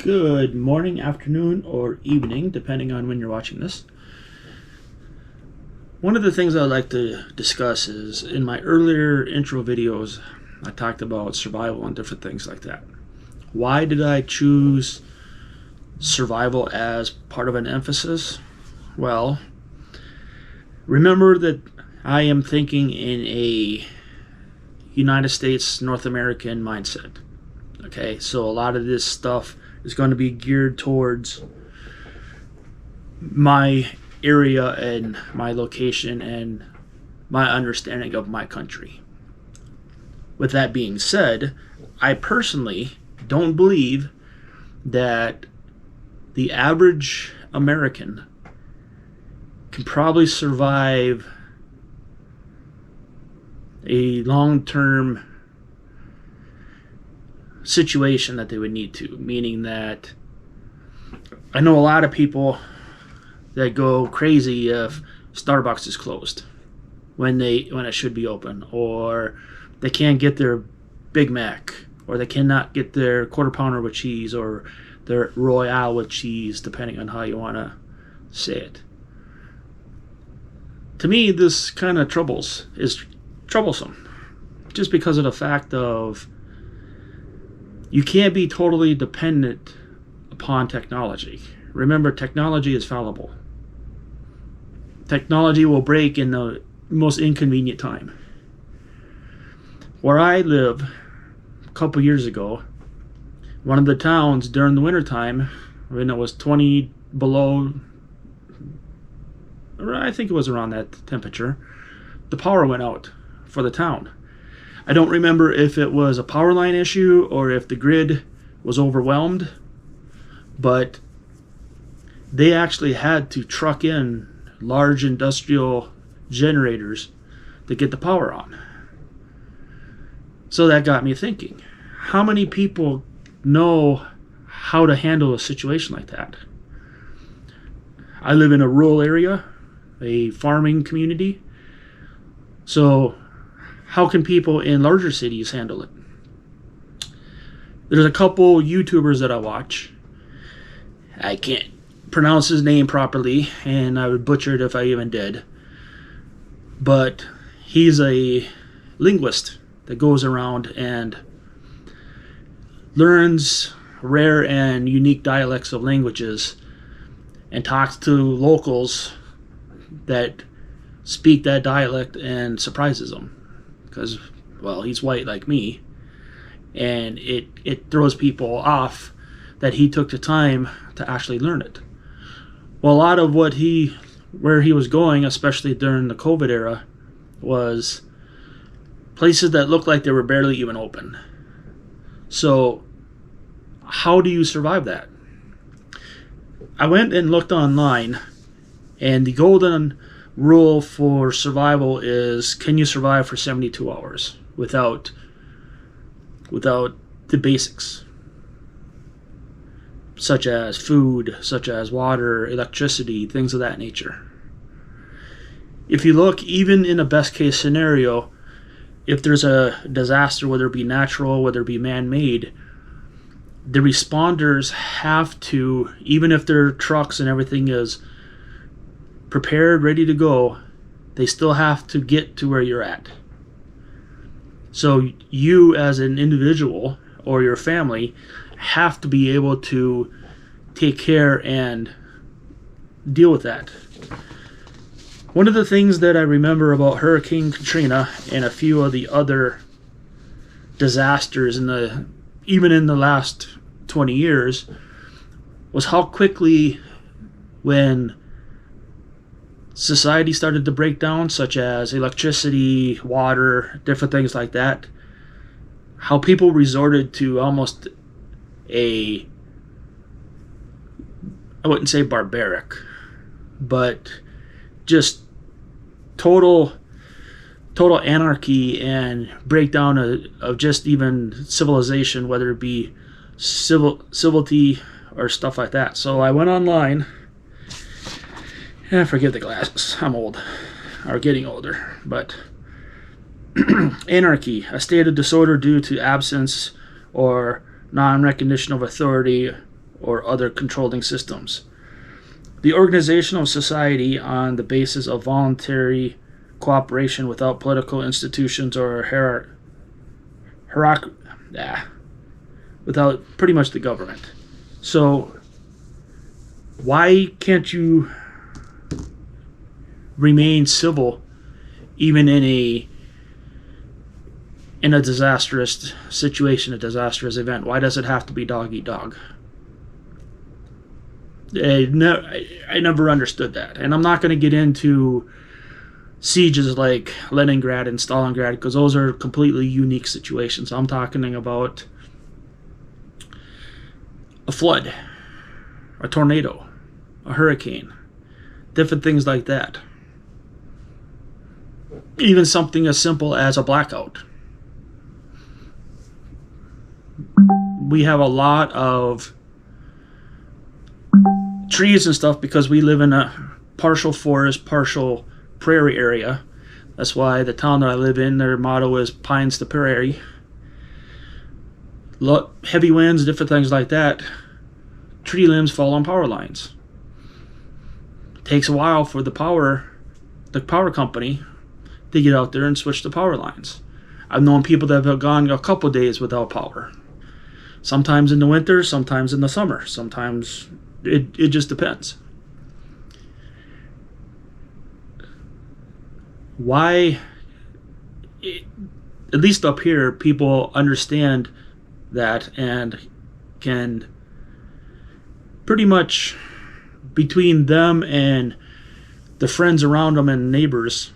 Good morning, afternoon, or evening, depending on when you're watching this. One of the things I'd like to discuss is in my earlier intro videos, I talked about survival and different things like that. Why did I choose survival as part of an emphasis? Well, remember that I am thinking in a United States, North American mindset. Okay, so a lot of this stuff is going to be geared towards my area and my location and my understanding of my country. With that being said, I personally don't believe that the average American can probably survive a long-term situation that they would need to, meaning that I know a lot of people that go crazy if Starbucks is closed when it should be open, or they can't get their Big Mac, or they cannot get their quarter pounder with cheese, or their Royale with cheese, depending on how you want to say it. To me, this kind of is troublesome, just because of the fact of you can't be totally dependent upon technology. Remember, technology is fallible. Technology will break in the most inconvenient time. Where I live, a couple years ago, one of the towns during the wintertime, when it was 20 below, I think it was around that temperature, the power went out for the town. I don't remember if it was a power line issue or if the grid was overwhelmed, but they actually had to truck in large industrial generators to get the power on. So that got me thinking, how many people know how to handle a situation like that? I live in a rural area, a farming community, so how can people in larger cities handle it? There's a couple YouTubers that I watch. I can't pronounce his name properly, and I would butcher it if I even did. But he's a linguist that goes around and learns rare and unique dialects of languages and talks to locals that speak that dialect and surprises them. Because, well, he's white like me, and it throws people off that he took the time to actually learn it. Well, a lot of where he was going, especially during the COVID era, was places that looked like they were barely even open. So how do you survive that? I went and looked online, and the golden rule for survival is, can you survive for 72 hours without the basics, such as food, such as water, electricity, things of that nature. If you look, even in a best case scenario, if there's a disaster, whether it be natural, whether it be man-made, the responders have to, even if their trucks and everything is prepared, ready to go, they still have to get to where you're at. So you as an individual or your family have to be able to take care and deal with that. One of the things that I remember about Hurricane Katrina and a few of the other disasters even in the last 20 years was how quickly, when society started to break down, such as electricity, water, different things like that, how people resorted to almost I wouldn't say barbaric, but just total anarchy and breakdown of just even civilization, whether it be civility or stuff like that. So I went online. Forget the glasses. I'm old, or getting older. But anarchy, a state of disorder due to absence or non-recognition of authority or other controlling systems. The organization of society on the basis of voluntary cooperation without political institutions or without pretty much the government. So why can't you remain civil even in a disastrous situation, a disastrous event? Why does it have to be dog eat dog? I never understood that. And I'm not going to get into sieges like Leningrad and Stalingrad because those are completely unique situations. I'm talking about a flood, a tornado, a hurricane, different things like that. Even something as simple as a blackout. We have a lot of trees and stuff because we live in a partial forest, partial prairie area. That's why the town that I live in, their motto is Pines to Prairie. Heavy winds, different things like that. Tree limbs fall on power lines. It takes a while for the power company to get out there and switch the power lines. I've known people that have gone a couple days without power. Sometimes in the winter, sometimes in the summer. Sometimes it just depends. Why, at least up here, people understand that and can pretty much, between them and the friends around them and neighbors,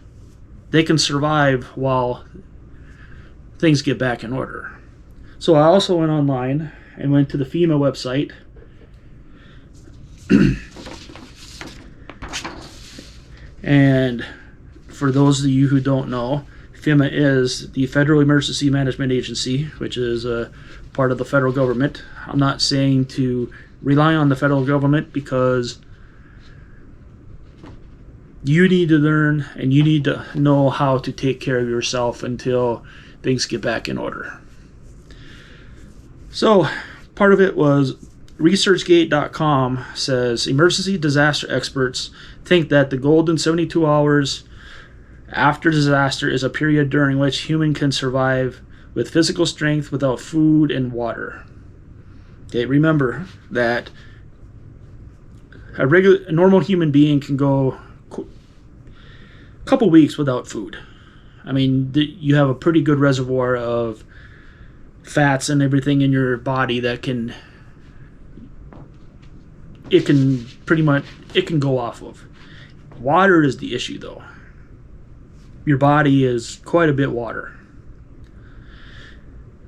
they can survive while things get back in order. So I also went online and went to the FEMA website. And for those of you who don't know, FEMA is the Federal Emergency Management Agency, which is a part of the federal government. I'm not saying to rely on the federal government because you need to learn and you need to know how to take care of yourself until things get back in order. So part of it was ResearchGate.com says emergency disaster experts think that the golden 72 hours after disaster is a period during which human can survive with physical strength without food and water. Okay, remember that a normal human being can go a couple weeks without food. I mean, you have a pretty good reservoir of fats and everything in your body that can go off of. Water is the issue, though. Your body is quite a bit water.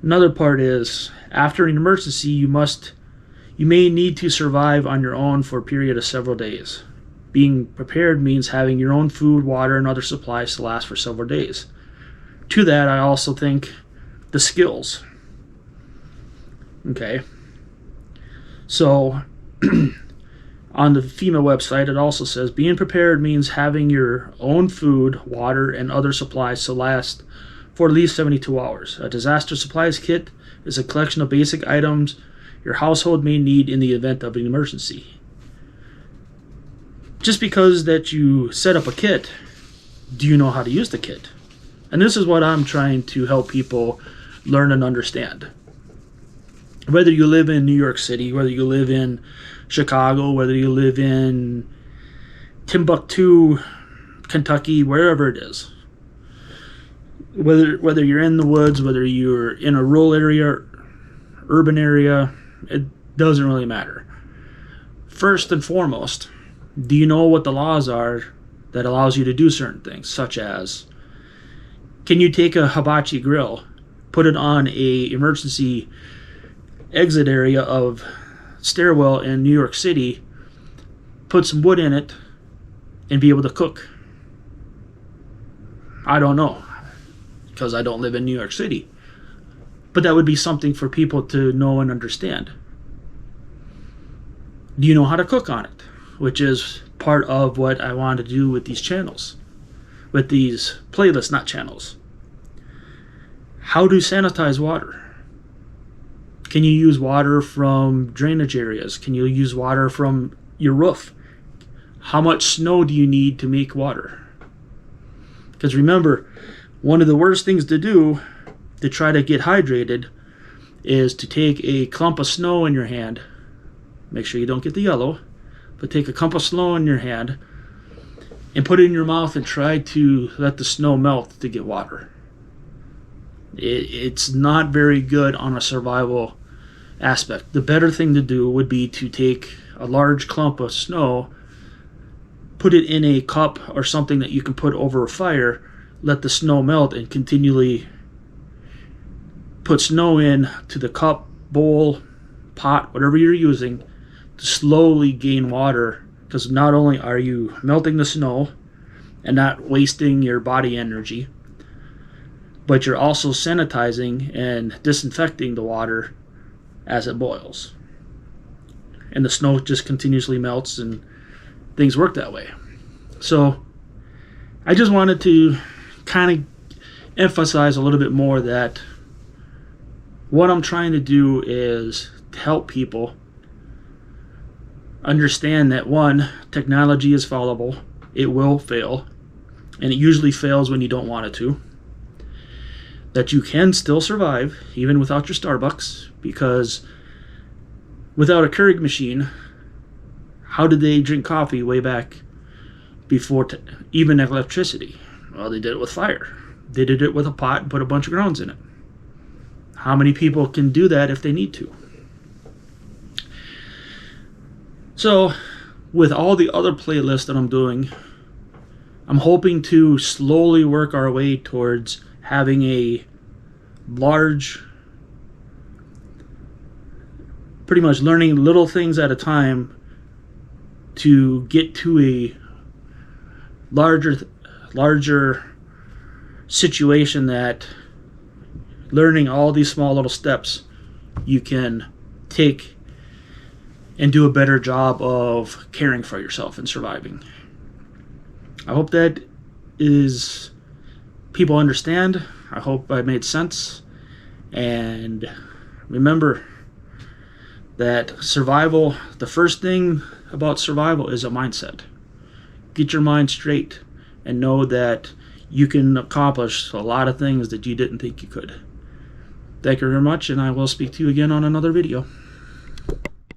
Another part is, after an emergency, you may need to survive on your own for a period of several days. Being prepared means having your own food, water, and other supplies to last for several days. To that, I also think the skills. Okay. So, on the FEMA website, it also says, being prepared means having your own food, water, and other supplies to last for at least 72 hours. A disaster supplies kit is a collection of basic items your household may need in the event of an emergency. Just because that you set up a kit, do you know how to use the kit? And this is what I'm trying to help people learn and understand. Whether you live in New York City, whether you live in Chicago, whether you live in Timbuktu, Kentucky, wherever it is. Whether you're in the woods, whether you're in a rural area, urban area, it doesn't really matter. First and foremost, do you know what the laws are that allows you to do certain things, such as, can you take a hibachi grill, put it on a emergency exit area of stairwell in New York City, put some wood in it, and be able to cook? I don't know, because I don't live in New York City. But that would be something for people to know and understand. Do you know how to cook on it? Which is part of what I want to do with these channels. With these playlists, not channels. How to sanitize water. Can you use water from drainage areas? Can you use water from your roof? How much snow do you need to make water? Because remember, one of the worst things to do to try to get hydrated is to take a clump of snow in your hand. Make sure you don't get the yellow, but take a clump of snow in your hand and put it in your mouth and try to let the snow melt to get water. It's not very good on a survival aspect. The better thing to do would be to take a large clump of snow, put it in a cup or something that you can put over a fire, let the snow melt, and continually put snow in to the cup, bowl, pot, whatever you're using, to slowly gain water. Because not only are you melting the snow and not wasting your body energy, but you're also sanitizing and disinfecting the water as it boils. And the snow just continuously melts, and things work that way. So I just wanted to kind of emphasize a little bit more that what I'm trying to do is to help people understand that, one, technology is fallible. It will fail, and it usually fails when you don't want it to. That you can still survive even without your Starbucks, because without a Keurig machine, how did they drink coffee way back before even electricity? Well, they did it with fire. They did it with a pot and put a bunch of grounds in it. How many people can do that if they need to? So, with all the other playlists that I'm doing, I'm hoping to slowly work our way towards having a large, pretty much learning little things at a time to get to a larger situation, that learning all these small little steps you can take and do a better job of caring for yourself and surviving. I hope that is people understand. I hope I made sense. And remember that survival, the first thing about survival is a mindset. Get your mind straight and know that you can accomplish a lot of things that you didn't think you could. Thank you very much, and I will speak to you again on another video.